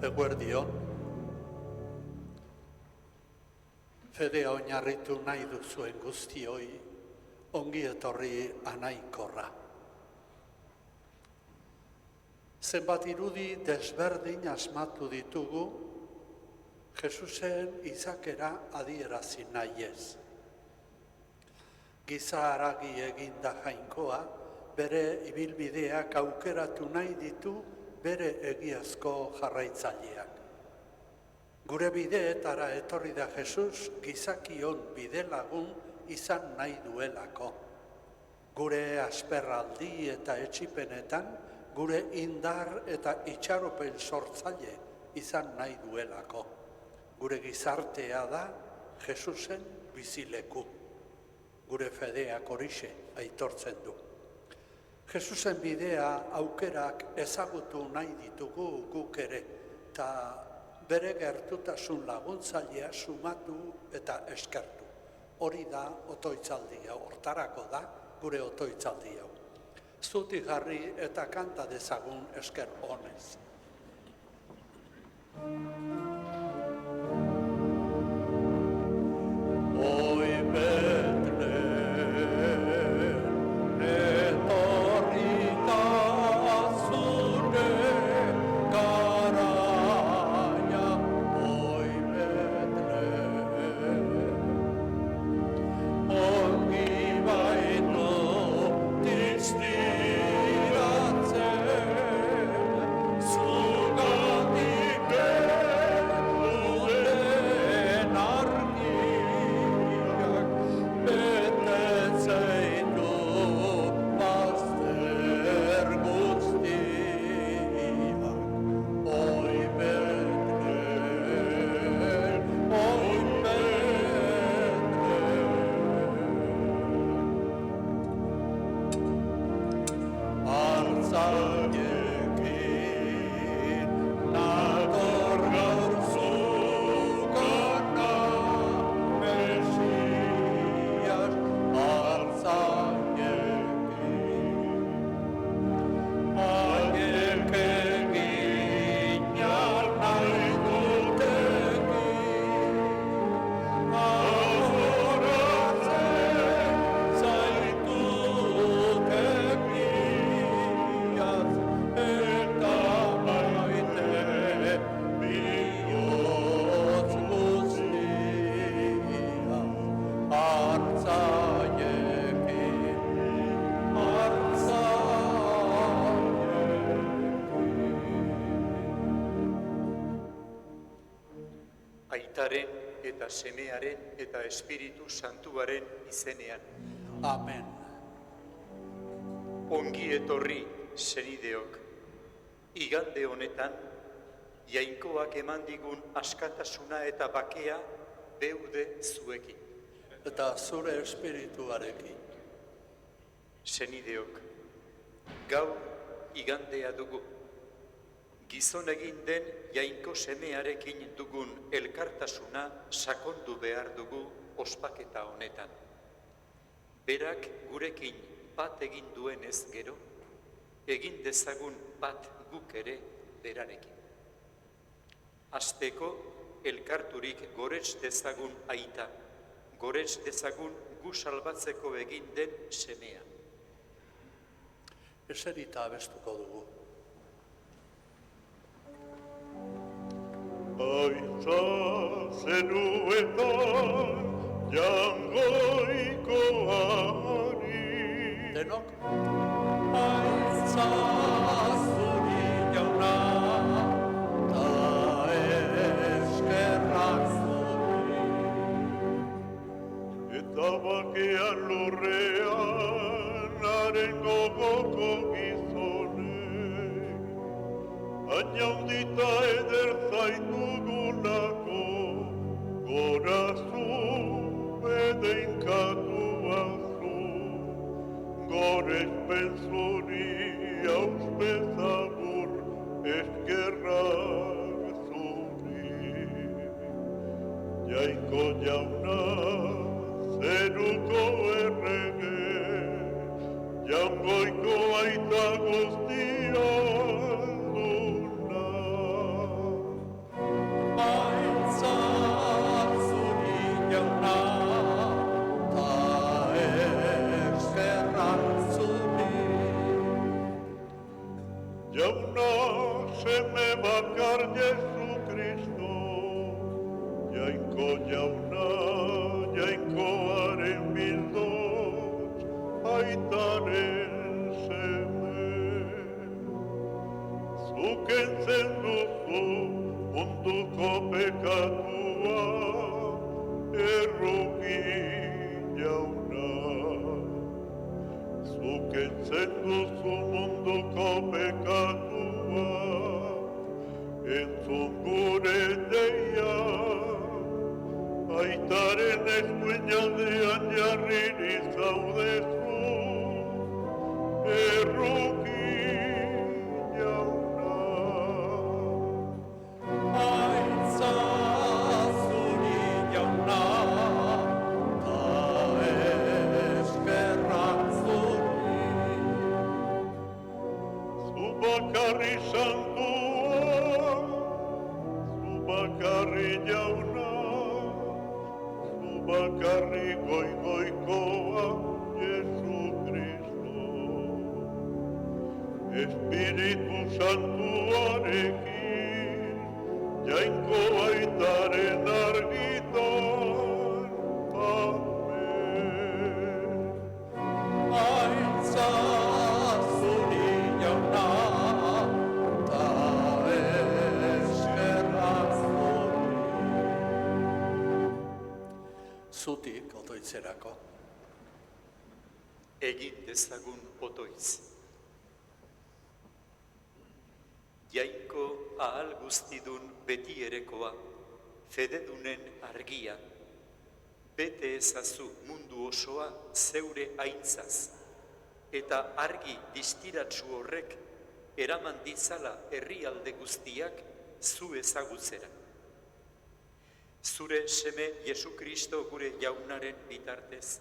Eguerdion, fedea oinarritu nahi duzuen guztioi, ongi etorri anaikorra. Zenbat irudi desberdin asmatu ditugu, Jesusen izakera adierazi nahi ez. Giza haragi eginda jainkoa, bere ibilbideak aukeratu nahi ditu bere egiazko jarraitzaileak. Gure bideetara etorri da Jesus gizakion bidelagun izan nahi duelako. Gure asperraldi eta etsipenetan, gure indar eta itxaropen sortzaile izan nahi duelako. Gure gizartea da Jesusen bizileku. Gure fedeak horixe aitortzen du. Jesusen bidea aukerak ezagutu nahi ditugu guk ere, eta bere gertutasun laguntzailea sumatu eta eskertu. Hori da otoitzaldi hau, hortarako da gure otoitzaldi hau. Zutik jarri eta kanta dezagun esker honez. Oi Aitaren eta Semearen eta Espiritu Santuaren izenean. Amen. Ongi etorri senideok, igande honetan, jainkoak eman digun askatasuna eta bakea beude zuekin. Eta zure espirituarekin. Senideok, gaur igandea dugu. Gizon egin den jainko semearekin dugun elkartasuna sakondu behar dugu ospaketa honetan. Berak gurekin bat egin duenez gero, egin dezagun bat guk ere berarekin. Hasteko elkarturik gorets dezagun aita, gorets dezagun gu salbatzeko egin den semea. Eserita abestuko dugu. Aitza zenuetan jangoikoari. Denok? Aitza zuri jauna, ta eskerrak zuri. Eta bakean lurrean haren gogoko gizonek, hainaundita eder zaitugulako, gora zu bedeinkatu zu, gorespen zuri auspezagur eskerrak zuri. Jainko jauna, zeruko errege, jangoiko aita guztia duna. santua, erruki jauna. Zuk entzen duzu munduko pekatua, entzun gure deia, aitaren eskuinaldean jarriri zaudezu, erruki jauna. Aitza zuri jauna, ta eskerrak zuri. Zu bakarri santua, zu bakarri jauna, zu bakarri goikoa, Jesu Kristo. Espiritu Santuarekin, jainko aitaren argitan, amen. Aitza zuri jauna, ta eskerrak zuri. Zutik otoitzerako. Egin dezagun otoitz. Jainko ahal guztidun beti erekoa, fededunen argia, bete ezazu mundu osoa zeure aintzaz, eta argi distiratsu horrek eraman ditzala herrialde guztiak zu ezagutzera. Zure seme Jesu Kristo gure jaunaren bitartez,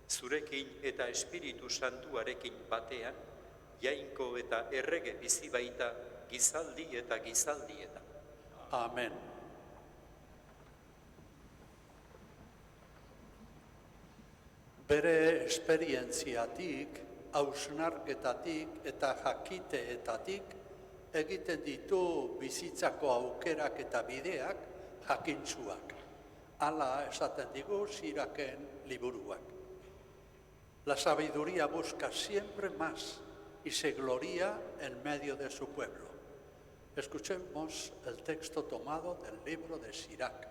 zurekin eta Espiritu Santuarekin batean, jainko eta errege bizi baita gizaldi eta gizaldietan. Amen. Bere esperientziatik, hausnarketatik eta jakiteetatik egiten ditu bizitzako aukerak eta bideak jakintsuak. Hala esaten digu Siraken liburuak. La sabiduría busca siempre más y se gloria en medio de su pueblo. Escuchemos el texto tomado del libro de Sirak.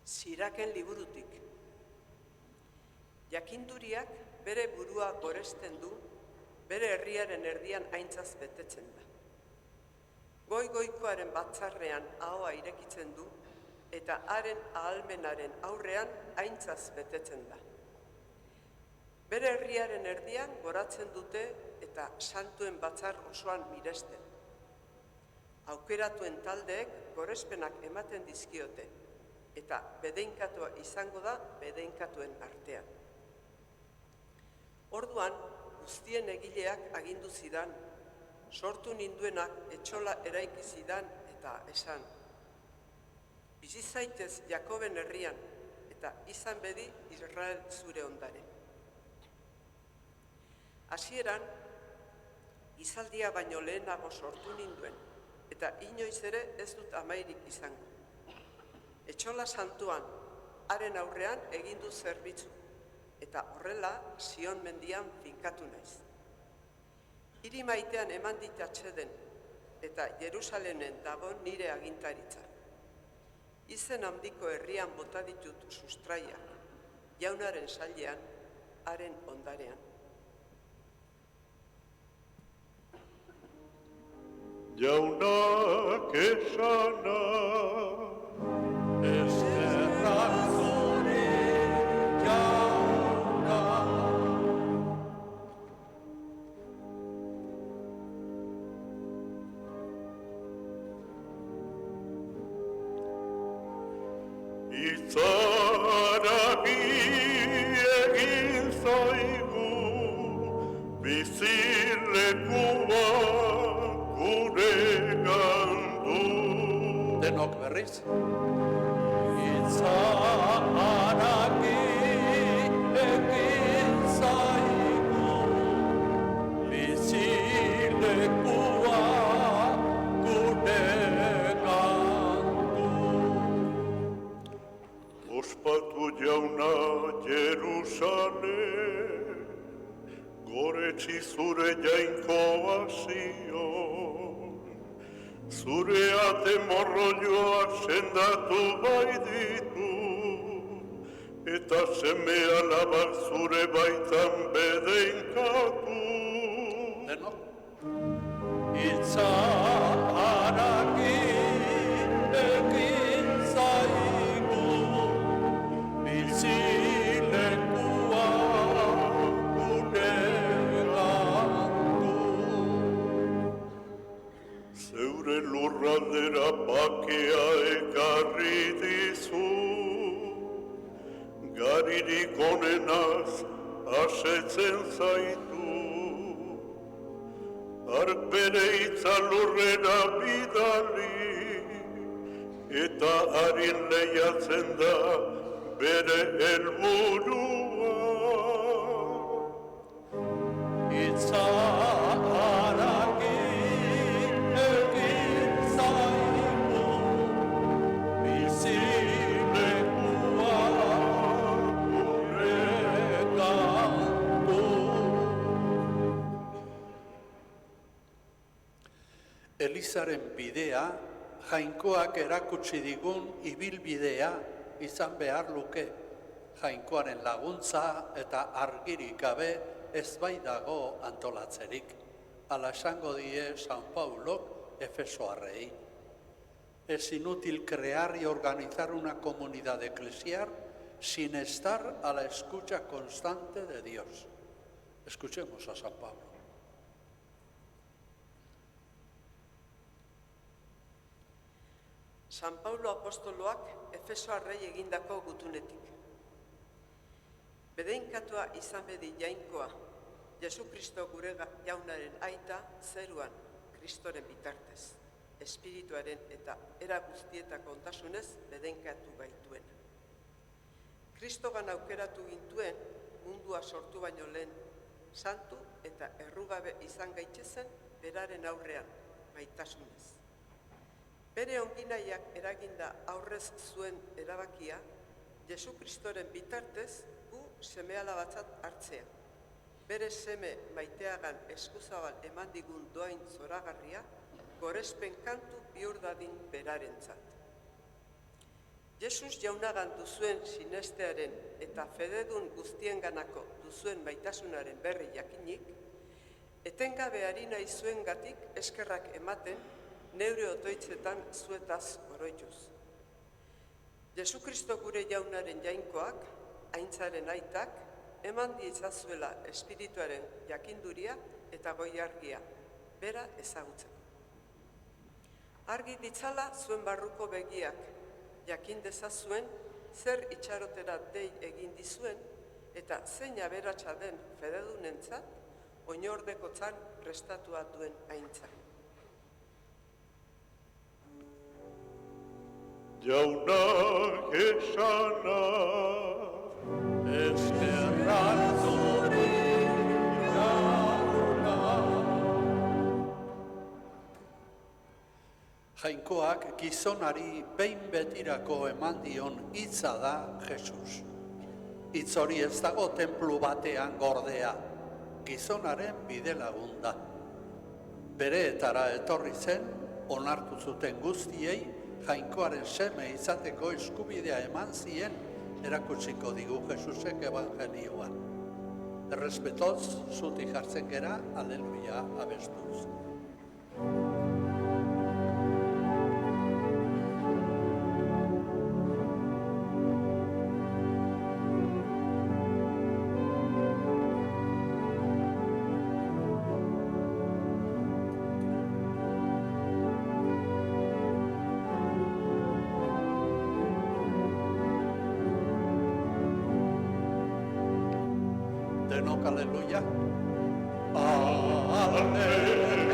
Siraken liburutik. Jakinduriak bere burua goresten du, bere herriaren erdian aintzaz betetzen da. Goi-goikoaren batzarrean ahoa irekitzen du, eta haren ahalmenaren aurrean aintzaz betetzen da. Bere herriaren erdian goratzen dute eta santuen batzar osoan miresten. Aukeratuen taldeek gorespenak ematen dizkiote, eta bedeinkatua izango da bedeinkatuen artean. Orduan, guztien egileak agindu zidan, sortu ninduenak etxola eraiki zidan eta esan. Bizi zaitez Jakoben herrian, eta izan bedi Israel zure ondare. Hasieran, izaldia baino lehenago sortu ninduen, eta inoiz ere ez dut amairik izango. Etxola santuan, haren aurrean egin du zerbitzu, eta horrela Sion mendian finkatu naiz. Hiri maitean eman dit atseden, eta Jerusalenen dago nire agintaritza. Izen handiko herrian bota ditut sustraiak, jaunaren sailean, haren ondarean. Jaunak esana, Eskerrak zuri jauna. itzaragi egin zaigu, bizilekua gure galdu. Denok berriz. Itzaragi egin zaigu, bizilekua gure gandu. Ospatu jauna Jerusalem, goretsi zure jainkoa Sion. zure ate morroioak sendatu bai ditu, eta seme alabak zure baitan bedeinkatu. Denok? Itzarakin egin zaigu, bizilekua guregandu. Zeure lurraldera bakea ekarri dizu, garirik onenaz asetzen zaitu. Hark bere hitza lurrera bidali, eta harin lehiatzen da bere helburua. Itzarakin egin zaigu, bizilekua guregandu. Elizaren bidea, Jainkoak erakutsi digun ibilbidea izan behar luke. Jainkoaren laguntza eta argirik gabe ez bai dago antolatzerik. Hala esango die San Paulok Efesoarrei. Es inútil crear y organizar una comunidad eclesial sin estar a la escucha constante de Dios. Escuchemos a San Pablo. San Paulo apostoloak Efesoarrei egindako gutunetik. Bedeinkatua izan bedi jainkoa, Jesu Kristo gure jaunaren aita zeruan Kristoren bitartez, espirituaren eta era guztietako ontasunez bedeinkatu gaituen. Kristogan aukeratu gintuen mundua sortu baino lehen, santu eta errugabe izan gaitezen beraren aurrean, maitasunez. Bere onginaiak eraginda aurrez zuen erabakia, Jesu Kristoren bitartez gu seme-alabatzat hartzea. Bere seme maiteagan eskuzabal eman digun doain zoragarria, gorespen kantu bihur dadin berarentzat. Jesus jaunagan duzuen sinestearen eta fededun guztienganako duzuen maitasunaren berri jakinik, etengabe ari nahi zuengatik eskerrak ematen, neure otoitzetan zuetaz oroituz. Jesu Kristo gure jaunaren jainkoak, aintzaren aitak, eman dietzazuela espirituaren jakinduria eta goiargia, bera ezagutzeko. Argi ditzala zuen barruko begiak, jakin dezazuen zer itxarotera dei egin dizuen eta zein aberatsa den fededunentzat, oinordekotzan prestatua duen aintzak. Jauna esana, Eskerrak zuri jauna. Jainkoak gizonari behin betirako eman dion hitza da Jesus. Hitz hori ez dago tenplu batean gordea, gizonaren bidelagun da. Bereetara etorri zen, onartu zuten guztiei, Jainkoaren seme izateko eskubidea eman zien erakutsiko digu Jesusek evangelioan. Errespetoz, zutik jartzen gera, aleluia abestuz. Denok aleluia. Aleluia. Aleluia.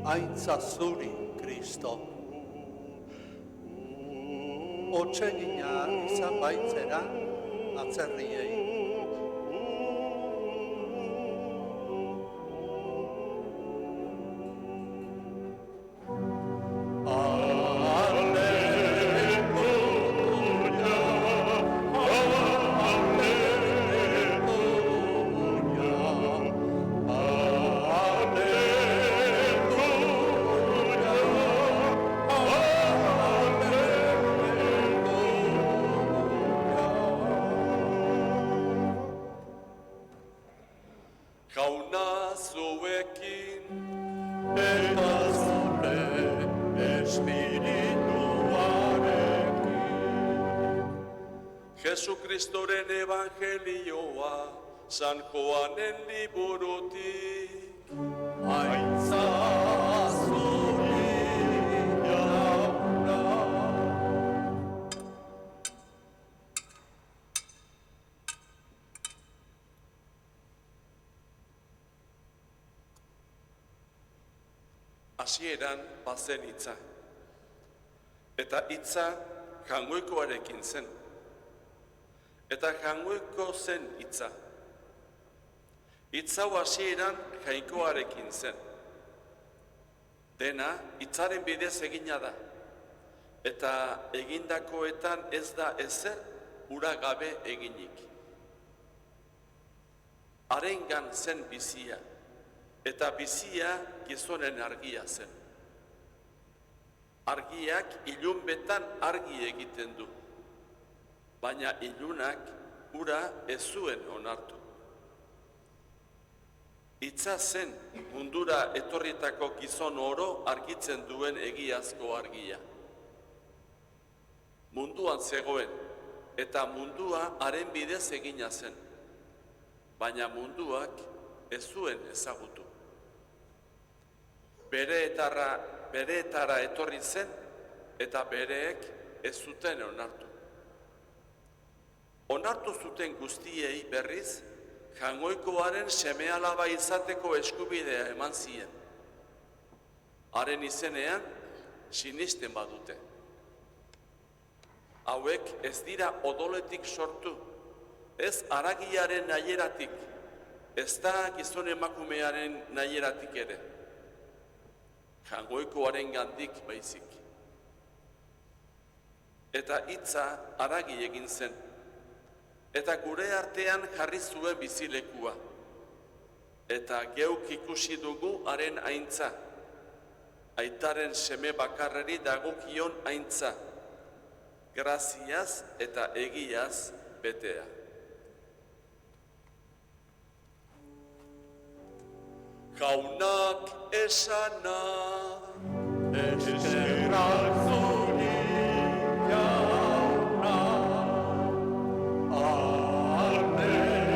aintza zuri, Kristo. Otsegina izan baitzera, atzerriei. Jauna zuekin Eta zure espirituarekin. Jesukristoren evangelioa San Joanen liburutik. Aintza zuri jauna. Hasieran bazen hitza. Eta hitza jangoikoarekin zen. Eta jangoiko zen hitza. Hitz hau hasieran jainkoarekin zen. Dena hitzaren bidez egina da. Eta egindakoetan ez da ezer ura gabe eginik. Harengan zen bizia. Eta bizia gizonen argia zen. Argiak ilunbetan argi egiten du. Baina ilunak ura ez zuen onartu. Hitza zen mundura etorritako gizon oro argitzen duen egiazko argia. Munduan zegoen eta mundua haren bidez egina zen. Baina munduak ez zuen ezagutu. Bereetara etorri zen eta bereek ez zuten onartu. Onartu zuten guztiei berriz, jangoikoaren seme-alaba izateko eskubidea eman zien. Haren izenean, sinisten badute. Hauek ez dira odoletik sortu, ez haragiaren nahieratik, ez da gizon emakumearen nahieratik ere. Jangoikoaren gandik baizik. Eta hitza haragi egin zen. Eta gure artean jarri zuen bizilekua. Eta geuk ikusi dugu haren aintza. Aitaren seme bakarreri dagokion aintza. Graziaz eta egiaz betea. Jaunak esana Eskerrak zuri jauna. Alleluia, alleluia,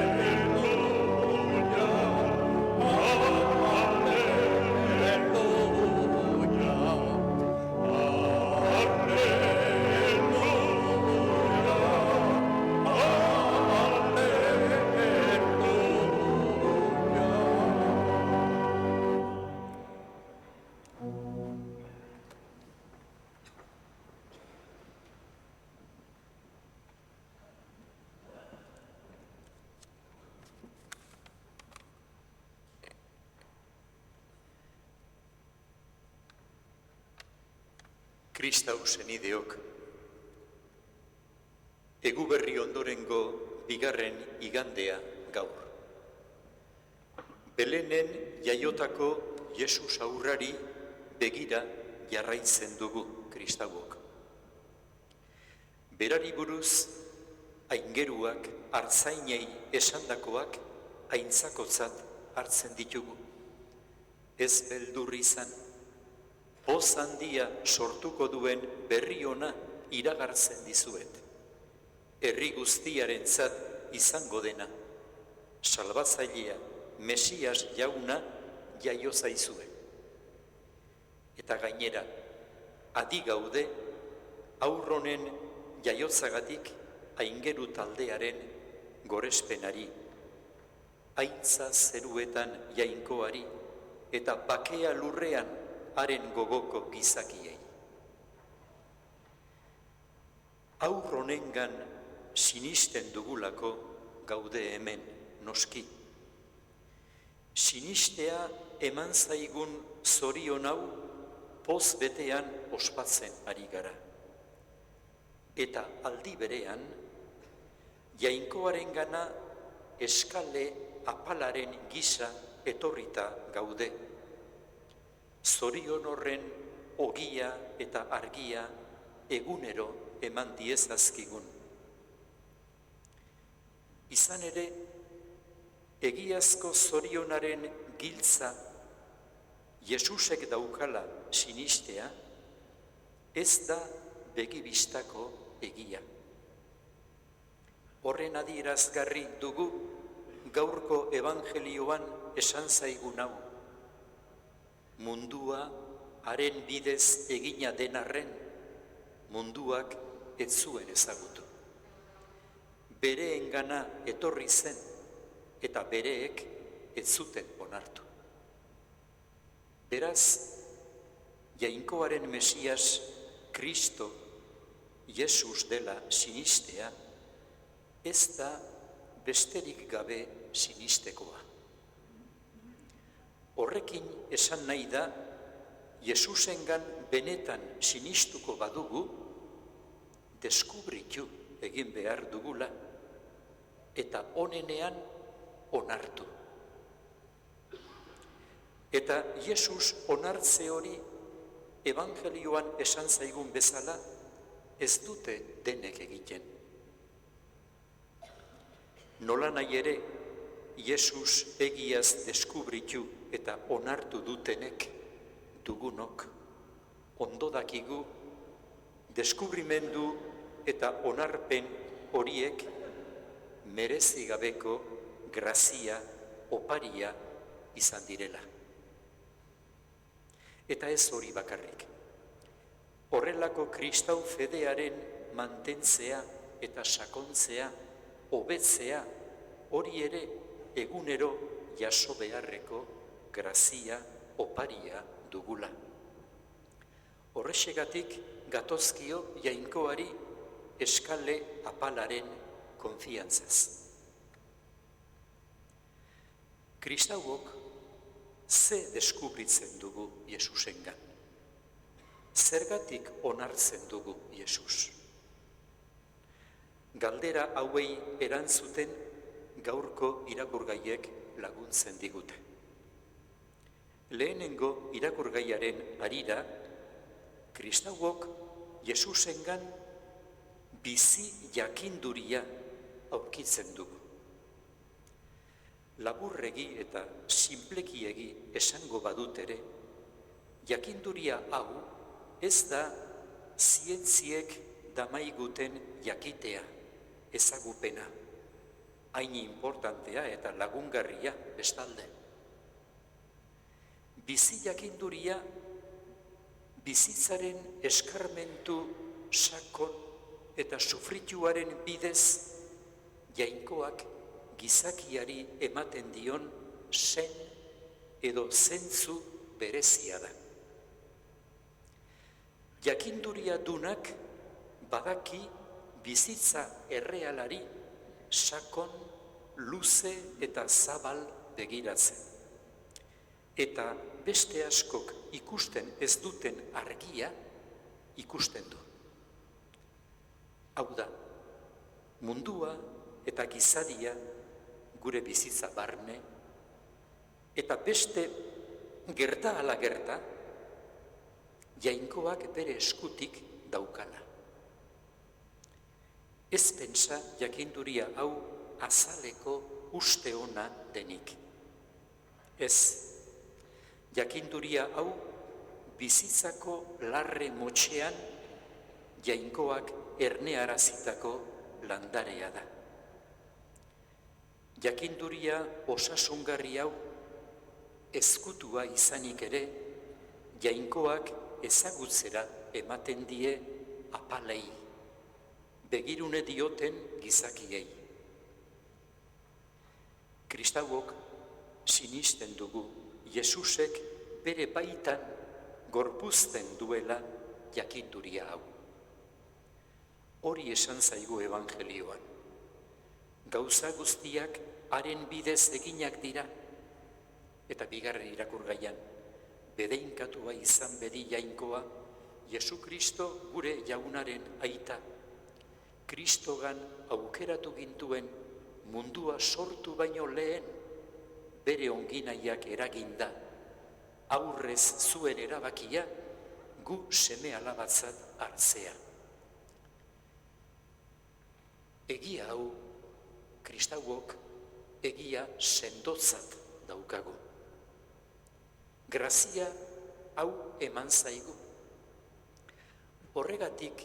Kristau senideok, Eguberri ondorengo bigarren igandea gaur. Belenen jaiotako Jesus aurrari begira jarraitzen dugu kristauok. Berari buruz, aingeruak, artzainei esandakoak aintzakotzat hartzen ditugu. Ez beldur izan, poz handia sortuko duen berri ona iragartzen dizuet. Herri guztiarentzat izango dena, salbatzailea, Mesias jauna jaio zaizue. Eta gainera, adi gaude, aurronen jaiotzagatik aingeru taldearen gorespenari, aintza zeruetan jainkoari eta bakea lurrean haren gogoko gizakiei. Haur honengan sinisten dugulako gaude hemen, noski. Sinistea eman zaigun zorion hau poz betean ospatzen ari gara. Eta aldi berean, Jainkoarengana eskale apalaren gisa etorrita gaude. Zorion horren ogia eta argia egunero eman diezazkigun. Izan ere, egiazko zorionaren giltza Jesusek daukala sinistea, ez da begibistako egia. Horren adierazgarri dugu gaurko evangelioan esan zaigun hau. Mundua haren bidez egina den arren, munduak ez zuen ezagutu. Bereengana etorri zen eta bereek ez zuten onartu. Beraz, Jainkoaren Mesias, Kristo, Jesus dela sinistea, ez da besterik gabe sinistekoa. Horrekin esan nahi da, Jesusengan benetan sinistuko badugu, deskubritu egin behar dugula, eta onenean onartu. Eta Jesus onartze hori evangelioan esan zaigun bezala, ez dute denek egiten. Nola nahi ere, Jesus egiaz deskubritu eta onartu dutenek, dugunok, ondo dakigu, deskubrimendu eta onarpen horiek merezigabeko grazia, oparia izan direla. Eta ez hori bakarrik. Horrelako kristau fedearen mantentzea eta sakontzea, hobetzea, hori ere egunero jaso beharreko grazia, oparia dugula. Horrexegatik gatozkio Jainkoari eskale apalaren konfiantzaz. Kristauok ze deskubritzen dugu Jesusengan? Zergatik onartzen dugu Jesus? Galdera hauei erantzuten gaurko irakurgaiek laguntzen digute. Lehenengo irakurgaiaren harira, kristauok Jesusengan bizi jakinduria aurkitzen dugu. Laburregi eta sinplekiegi esango badut ere, jakinduria hau ez da zientziek damaiguten jakitea, ezagupena, hain importantea eta lagungarria bestalde. Bizi jakinduria bizitzaren eskarmentu sakon eta sufrituaren bidez Jainkoak gizakiari ematen dion sen edo zentzu berezia da. Jakinduria dunak badaki bizitza errealari sakon, luze eta zabal begiratzen. Eta beste askok ikusten ez duten argia ikusten du. Hau da, mundua eta gizaria gure bizitza barne, eta beste gerta ala gerta, Jainkoak bere eskutik daukala. Ez pentsa jakinduria hau azaleko uste ona denik. Ez, jakinduria hau bizitzako larre motxean Jainkoak ernearazitako landarea da. Jakinduria osasungarri hau ezkutua izanik ere, Jainkoak ezagutzera ematen die apalei, begirune dioten gizakiei. Kristauok sinisten dugu Jesusek bere baitan gorpuzten duela jakinduria hau. Hori esan zaigu evangelioan. Gauza guztiak haren bidez eginak dira, eta bigarren irakurgaian, bedeinkatua izan bedi jainkoa, Jesu Kristo gure jaunaren aita, Kristogan aukeratu gintuen mundua sortu baino lehen, bere onginaiak eraginda, aurrez zuen erabakia, gu seme alabatzat hartzea. Egia hau, kristauok egia sendotzat daukagu. Grazia hau eman zaigu. Horregatik,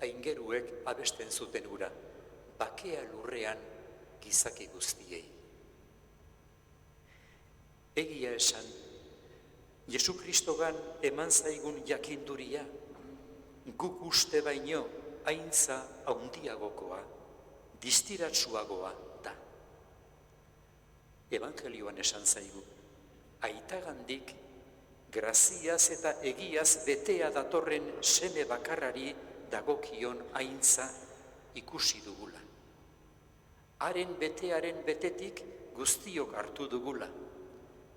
aingeruek abesten zuten ura, bakea lurrean gizaki guztiei. Egia esan, Jesu Kristogan eman zaigun jakinduria, guk uste baino aintza haundiagokoa, distiratsuagoa da. Evangelioan esan zaigu, aitagandik, graziaz eta egiaz betea datorren seme bakarrari dagokion aintza ikusi dugula. Haren betearen betetik guztiok hartu dugula,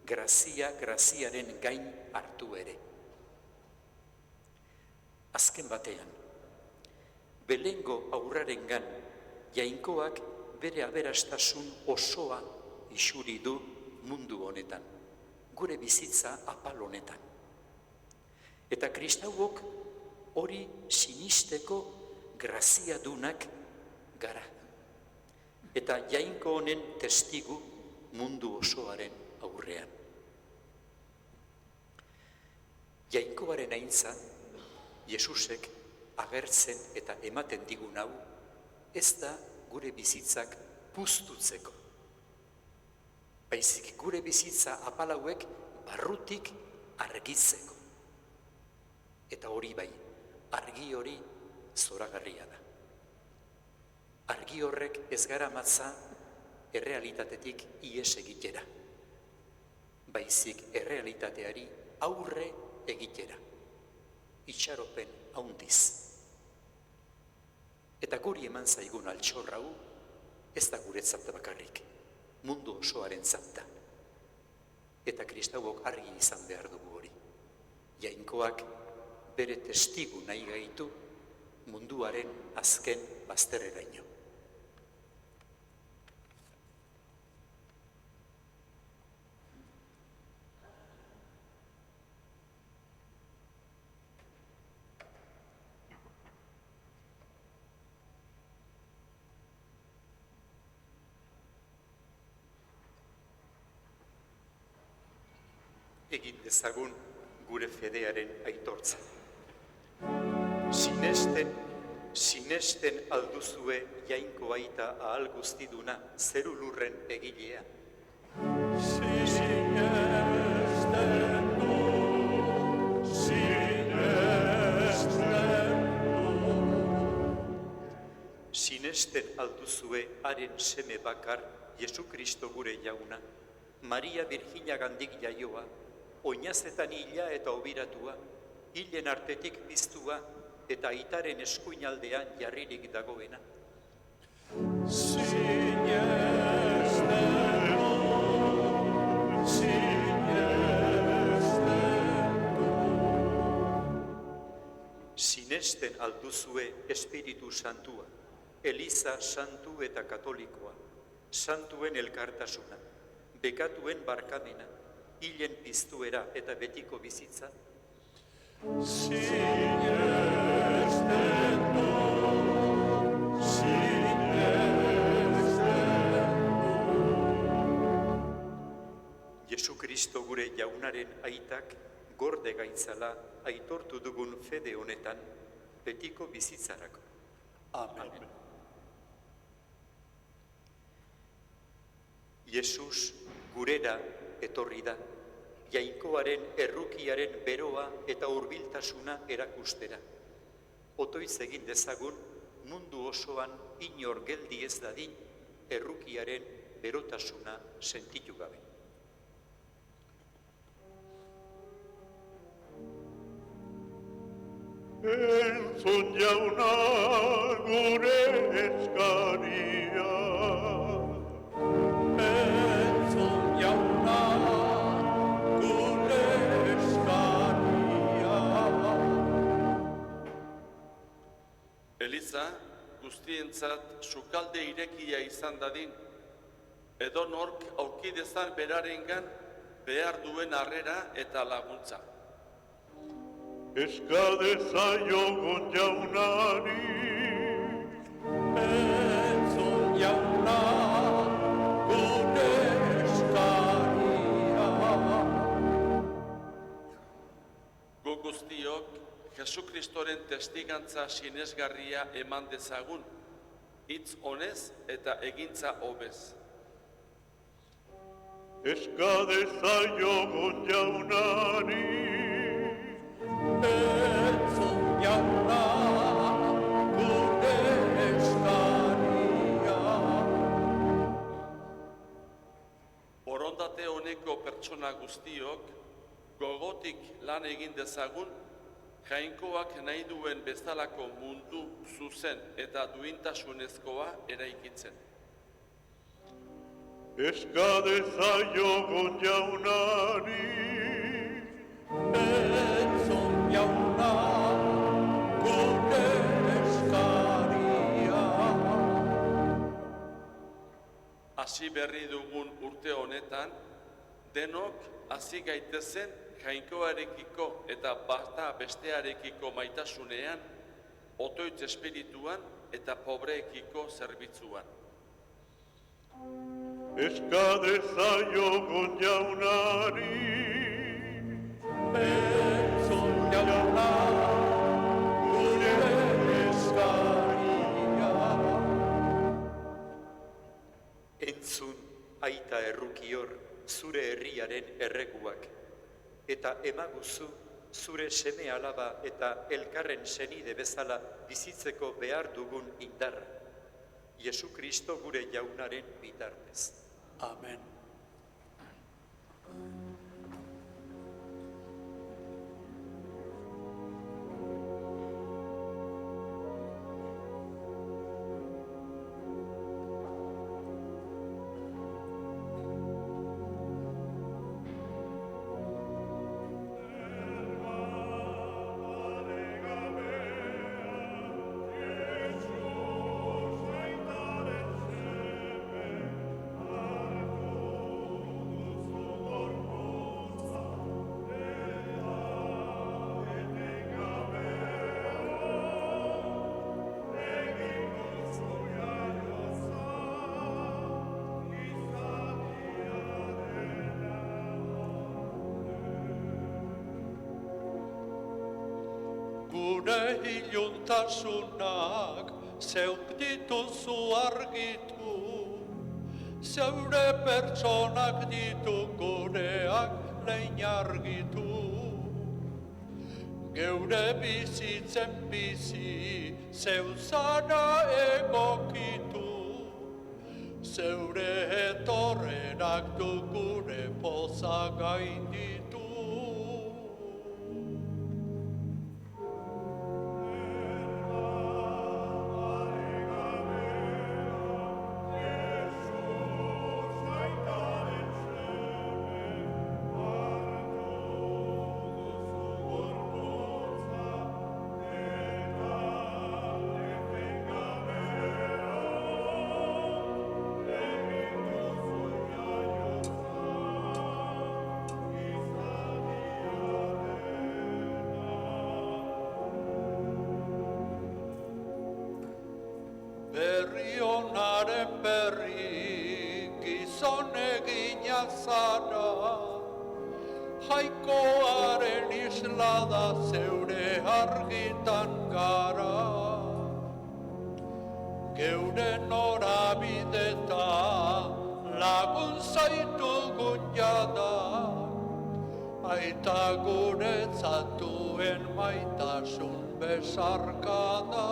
grazia graziaren gain hartu ere. Azken batean, belengo aurrarengan jainkoak bere aberastasun osoa isuri du mundu honetan, gure bizitza apal honetan. Eta kristauok hori sinisteko graziadunak gara. Eta jainko honen testigu mundu osoaren aurrean. Jainkoaren aintza, Jesusek agertzen eta ematen digun hau, ez da gure bizitzak puztutzeko. Baizik gure bizitza apalauek barrutik argitzeko. Eta hori bai, argi hori zoragarria da. Argi horrek ez garamatza errealitatetik ihes egitera. Baizik errealitateari aurre egitera. Itxaropen haundiz. Eta guri eman zaigun altxorra hau, ez da guretzat bakarrik, mundu osoaren zata. Eta kristauok argi izan behar dugu hori. Jainkoak bere testigu nahi gaitu munduaren azken bazterreraino. Egin dezagun gure fedearen aitortza. Sinesten alduzue jainko aita ahal guztiduna zeru lurren egilea. Sinesten alduzue haren seme bakar Jesu Kristo gure jauna, Maria Virginagandik jaioa, oinazetan hila eta obiratua, hilen artetik piztua eta aitaren eskuinaldean jarririk dagoena. Sinesten alduzue Espiritu Santua, Eliza santu eta katolikoa, santuen elkartasuna, bekatuen barkamena, hilen piztuera eta betiko bizitza. Jesu Kristo gure jaunaren aitak gorde gaitzala aitortu dugun fede honetan betiko bizitzarako. Amen. Jesus gurera etorri da, jainkoaren errukiaren beroa eta hurbiltasuna erakustera. Otoitz egin dezagun mundu osoan inor geldi ez dadin errukiaren berotasuna sentitu gabe. Entzun jauna gure eskaria. Entzun jauna gure eskaria. Eliza guztientzat sukalde irekia izan dadin, edonork aurki dezan berarengan behar duen harrera eta laguntza. Eska dezaiogun jaunari. Entzun jauna gure eskaria. Gu guztiok Jesukristoren testigantza sinesgarria eman dezagun, hitz honez eta egintza hobez. Eska dezaiogun jaunari. Entzun jauna gure eskaria. Borondate honeko pertsona guztiok gogotik lan egin dezagun, Jainkoak nahi duen bezalako mundu zuzen eta duintasunezkoa eraikitzen. Eska dezaiogun jaunari. Entzun jauna gure eskaria. Hasi berri dugun urte honetan, denok hasi gaitezen Jainkoarekiko eta bata bestearekiko maitasunean, otoitz espirituan eta pobreekiko zerbitzuan. Eska dezaiogun jaunari. Entzun jauna gure eskaria. Entzun aita errukior zure herriaren erreguak, eta emaguzu zure seme alaba eta elkarren senide bezala bizitzeko behar dugun indarra. Jesu Kristo gure jaunaren bitartez. Amen. Gure iluntasunak zeuk dituzu argitu, zeure pertsonak ditu gureak lein argitu. Geure bizitzen bizi zeu zara egokitu, zeure etorrenak du gure poza gainditu. Berri onaren berri gizon egina zara, Jainkoaren islada zeure argitan gara. Geure norabideta lagun zaitugun jada, aita guretzatuen maitasun besarkada.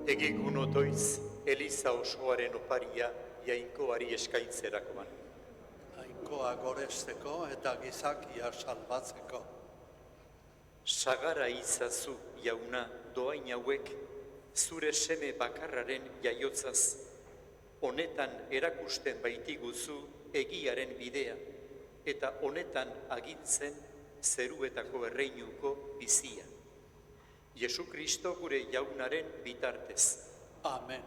Egigun otoiz, Eliza osoaren oparia jainkoari eskaintzerakoan. Jainkoa goresteko eta gizakia salbatzeko. Sagara izazu, jauna, doain hauek, zure seme bakarraren jaiotzaz, honetan erakusten baitiguzu egiaren bidea, eta honetan agintzen zeruetako erreinuko bizia. Jesu Kristo gure jaunaren bitartez. Amen.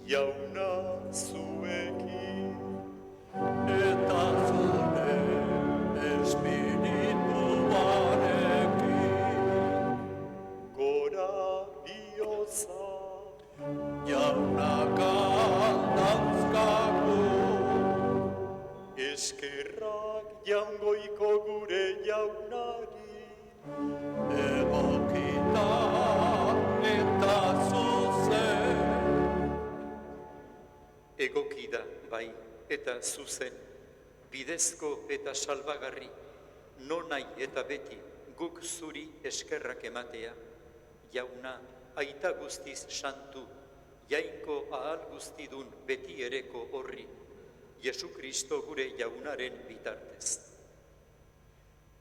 Jauna zuekin, Eta zure espirituarekin, gora bihotza, jaunak aldantzkagu, eskerrak jaungoiko gure jaunari, egokita eta zuzen. egoki da, bai, eta zuzen, bidezko eta salbagarri, nonai eta beti guk zuri eskerrak ematea, jauna, aita guztiz santu, jainko ahal guztidun beti ereko horri, Jesu Kristo gure jaunaren bitartez.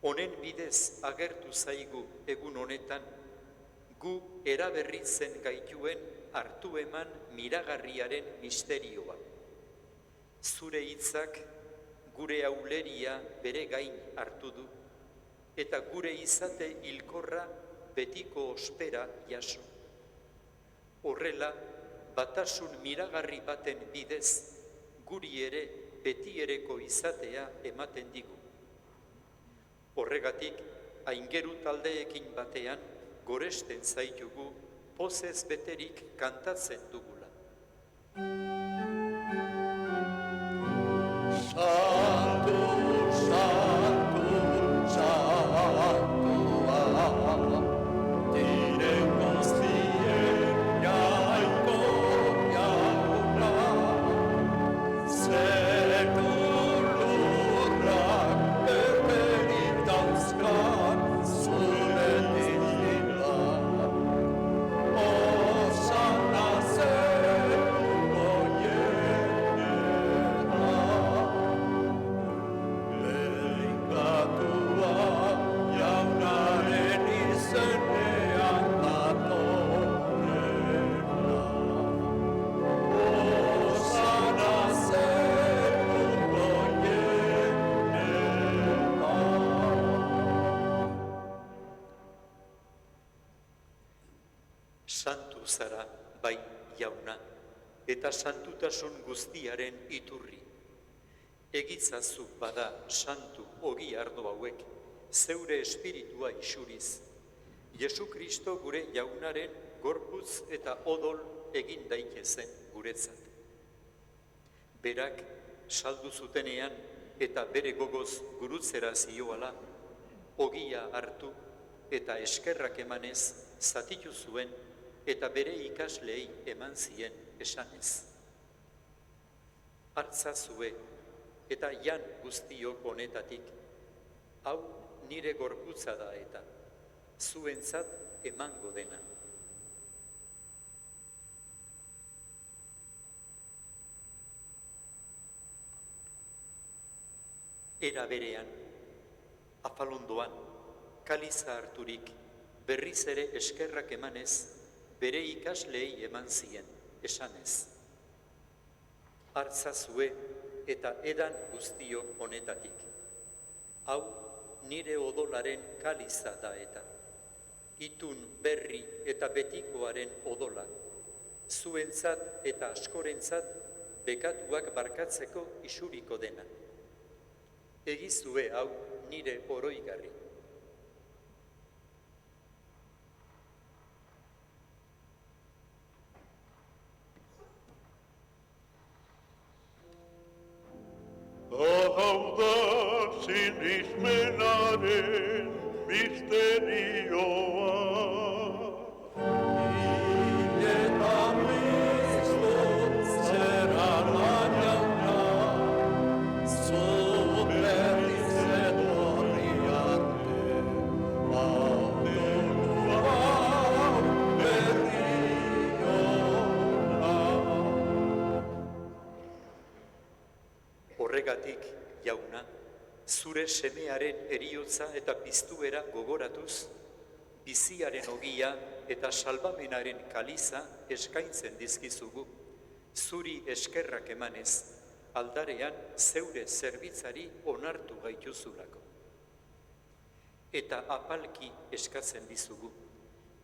Honen bidez agertu zaigu egun honetan, gu eraberritzen gaituen hartu eman miragarriaren misterioa. Zure hitzak gure auleria bere gain hartu du, eta gure izate hilkorra betiko ospera jaso. Horrela, batasun miragarri baten bidez, guri ere betiereko izatea ematen digu. Horregatik, aingeru taldeekin batean, goresten zaitugu, pozez beterik kantatzen dugula. Santu, santu, santua, diren guztien jainko jauna, zeru lurrak beterik dauzkan zure dizila. Osana zeruko jenera, behingatua jaunaren izenean datorrena. Osana zeruko jenera. Santu zara, bai jauna, eta santutasun guztiaren iturri. Egitzazu bada santu ogi ardo hauek, zeure espiritua isuriz. Jesu Kristo gure jaunaren gorputz eta odol egin daitezen guretzat. Berak saldu zutenean eta bere gogoz gurutzera zioala, ogia hartu eta eskerrak emanez zatitu zuen eta bere ikasleei eman zien esanez. Hartzazue eta jan guztiok honetatik, hau nire gorputza da eta zuentzat emango dena. Era berean, afalondoan, kaliza harturik, berriz ere eskerrak emanez, bere ikasleei eman zien, esanez. Hartzazue eta edan guztiok honetatik. Hau nire odolaren kaliza da eta. Itun berri eta betikoaren odola. Zuentzat eta askorentzat bekatuak barkatzeko isuriko dena. Egizue hau nire oroigarri. Hau da sinismenaren misterioa. Eta piztu zera jauna, zu berriz etorri arte. Horregatik, jauna, zure semearen eriotza eta piztuera gogoratuz, biziaren ogia eta salbamenaren kaliza eskaintzen dizkizugu, zuri eskerrak emanez, aldarean zeure zerbitzari onartu gaituzulako. Eta apalki eskatzen dizugu,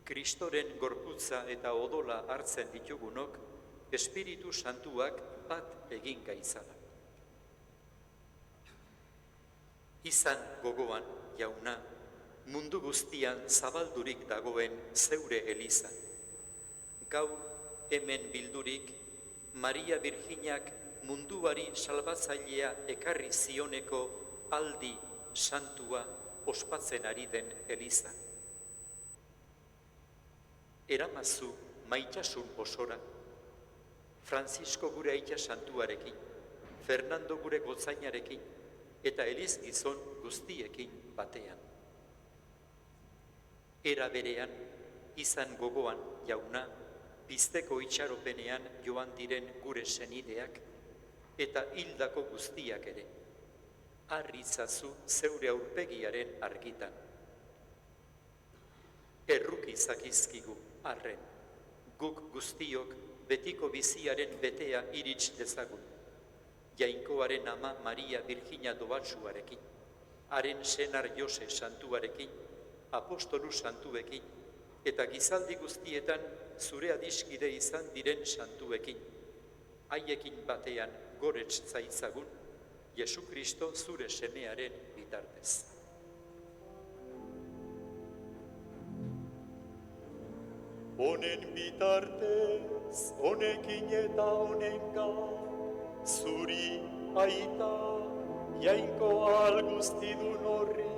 Kristoren gorputza eta odola hartzen ditugunok, Espiritu Santuak bat egin gaitzala. Izan gogoan, jauna, mundu guztian zabaldurik dagoen zeure eliza. Gaur hemen bildurik, Maria Virginak munduari salbatzailea ekarri zioneko aldi santua ospatzen ari den eliza. Eramazu maitasun osora, Francisco gure aita santuarekin, Fernando gure gotzainarekin, eta eliz gizon guztiekin batean. Era berean, izan gogoan, jauna, pizteko itxaropenean joan diren gure senideak, eta hildako guztiak ere. Arritzazu zeure aurpegiaren argitan. Erruki zakizkigu, arren, guk guztiok betiko biziaren betea irits dezagun. Jainkoaren ama Maria Virginia doatsuarekin, haren senar Jose santuarekin, apostolu santuekin, eta gizaldi guztietan zure adiskide izan diren santuekin. Haiekin batean gorets zaitzagun, Jesu Kristo zure semearen bitartez. Honen bitartez, honekin eta honengan, zuri aita, jainko alguztidun horri,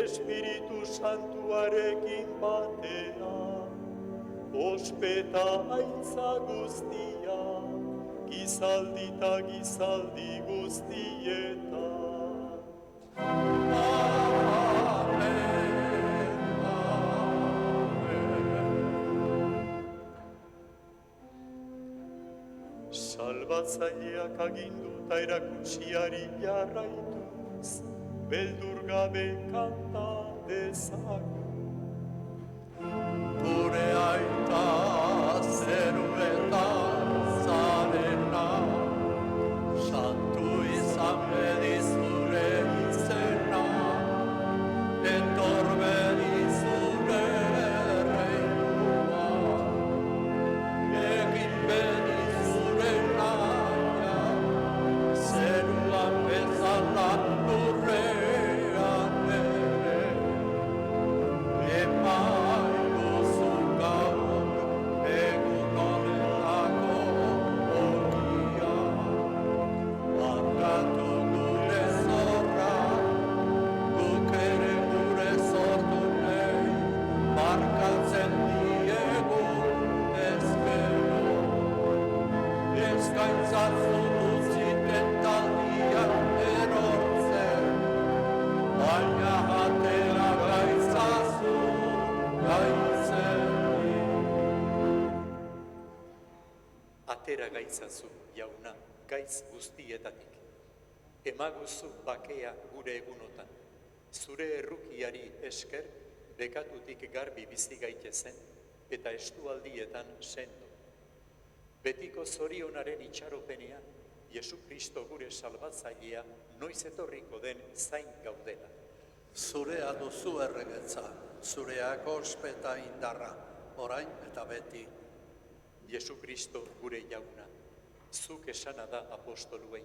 Espiritu Santuarekin batea, ospeta aintza guztia, gizaldi eta gizaldi guztieta. Salbatzaileak aginduta erakutsiari jarraituz, beldur gabe kanta dezagun. Gure aita zeruetan zarena, santu izan bedi zure izena, etor bedi zure reinua, egin bedi zure naia, zeruan bezala lurrean ere, epai guzu gaur egun honetako ogia. Barkatu gure zorra, guk ere gure zordunei, barkatzen diegu ezkero. Eskaintzazu duziten taldia erortzen, baina atera gaitzazu gaitzeri. Atera gaitzazu, jauna, gaitz guztietatik. Emaguzu bakea gure egunotan. Zure errukiari esker, bekatutik garbi bizi gaitezen, eta estualdietan sendo. Betiko zorionaren itxaropenean, Jesu Kristo gure salbatzailea noiz etorriko den zain gaudela. Zurea duzu erregetza, zureak ospeta indarra, orain eta beti. Jesu Kristo gure jauna, zuk esana da apostoluei.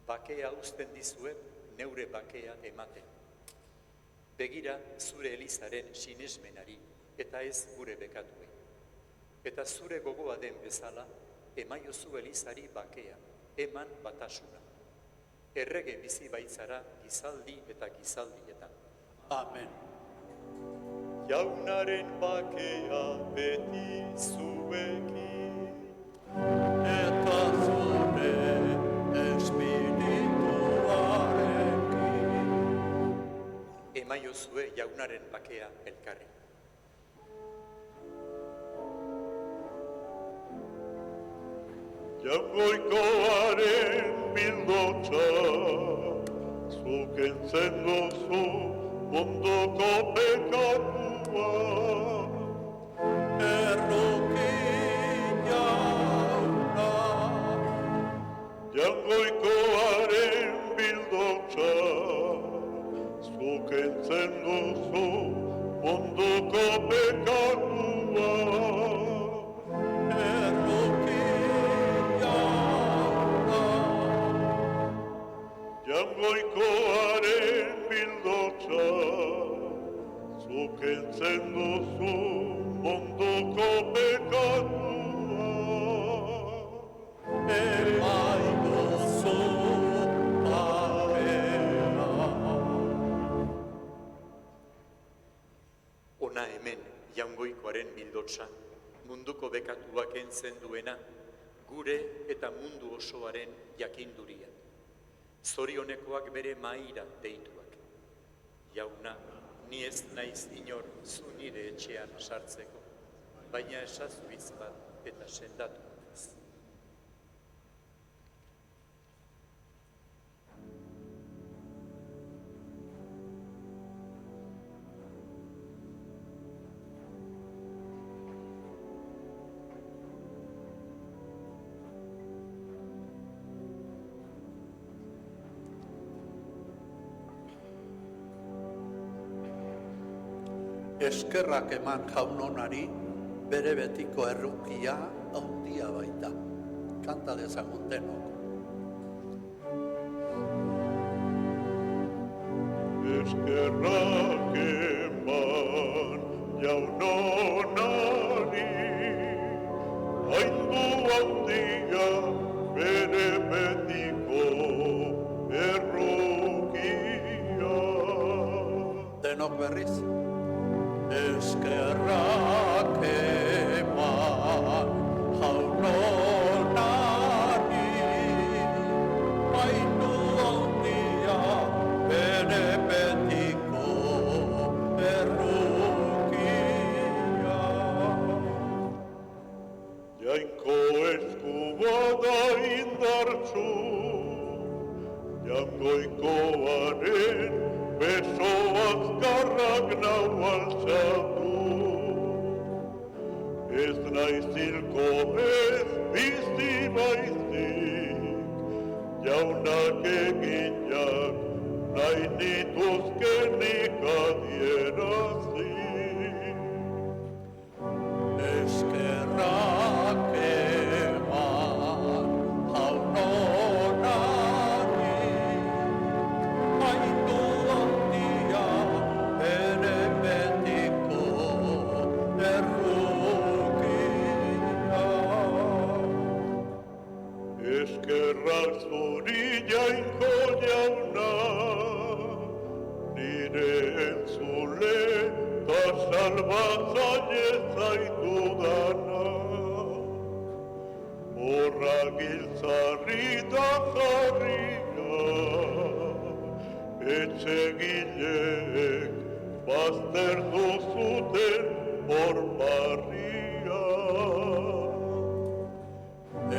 Bakea uzten dizuet, neure bakea ematen. Begira zure elizaren sinesmenari, eta ez gure bekatuei. Eta zure gogoa den bezala, emaiozu elizari bakea, eman batasuna. Errege bizi baitzara gizaldi eta gizaldietan. Amen. Jaunaren bakea beti zuekin. Eta zure espirituarekin. Emaiozue jaunaren bakea elkarri. Jaungoikoaren bildotxa, zuk entzen duzu munduko pekatua. Erruki jauna, Jaungoikoaren bildotxa, zuk entzen duzu munduko pekatua. erruki jauna, Jaungoikoaren bildotxa, zuk entzen duzu munduko pekatua. emaiguzu papera. Ona hemen jaungoikoaren bildotsa, munduko bekatuak entzen duena, gure eta mundu osoaren jakinduria. Zorionekoak bere maira deituak. Jauna, ni ez naiz inor zu nire etxean sartzeko, baina esazu hitz bat eta sendatu ez. Eskerrak eman jaunonari, bere betiko errukia handia baita. Kanta dezagun denok. Eskerrak eman jaunonari, haindu handia bere betiko errukia. Denok berriz. Eskerrak eman jaunonari, haindu handia bere betiko errukia. Jainko eskua da indartsu, jaungoikoaren beso azkarrak nau altzatu. Ez naiz hilko ez bizi baizik, jaunak eginak nahi nituzkenik adierazi. Eskerrak eman jaunonari, haindu handia bere betiko errukia. Eskerrak zuri jainko jauna, nire entzule ta salbatzaile zaitudana. Horra giltzarri da jarria, etxegileek baztertu zuten hor barria.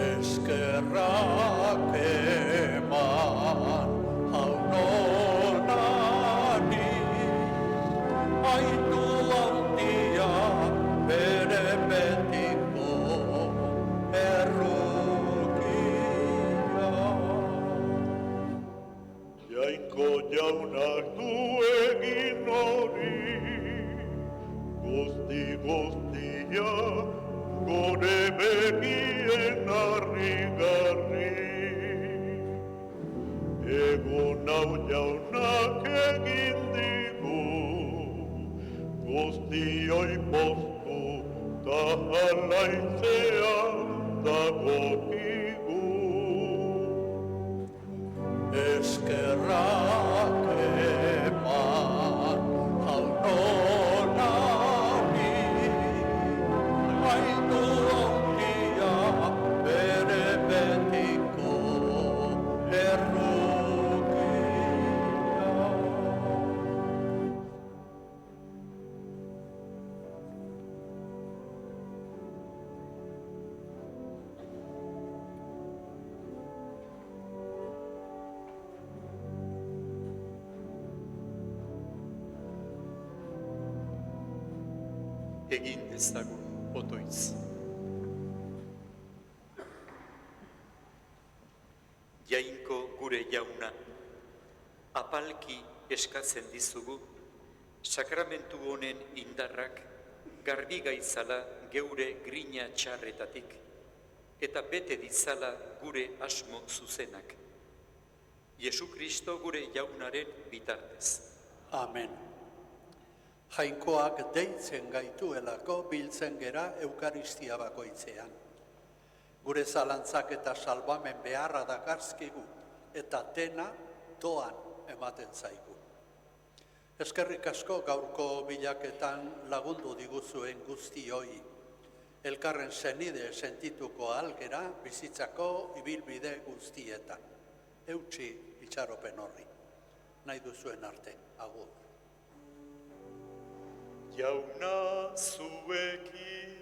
Eskerrak eman jaunonari, haindu handia bere betiko errukia. Jainko jaunak du egin hori, guztia gure begien harrigarri. Egun hau jaunak egin digu, guztioi postu ta alaitzea dagokigu. Eskerrak eman jaunonari, haindu handia bere betiko errukia. Egin ezagun otoitz. Jainko gure jauna, apalki eskatzen dizugu, sakramentu honen indarrak garbi gaitzala geure grina txarretatik, eta bete ditzala gure asmo zuzenak. Jesu Kristo gure jaunaren bitartez. Amen. Jainkoak deitzen gaituelako biltzen gera Eukaristia bakoitzean. Gure zalantzak eta salbamen beharra dakarzkigu, eta dena doan ematen zaigu. Eskerrik asko gaurko bilaketan lagundu diguzuen guztioi. Elkarren senide sentituko algera bizitzako ibilbide guztietan. Eutsi itxaropen horri. Nahi duzuen arte, agur. Jauna zuekin,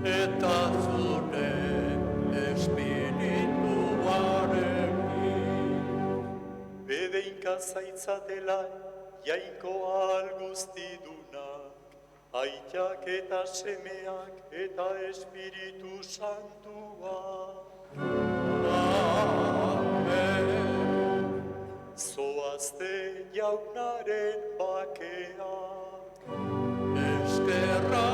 Eta zure espirituarekin. bedeinka zaitzatela jainko guztidunak, aitak eta semeak eta Espiritu Santua. Zoazte jaunaren bakeak, Eskerrak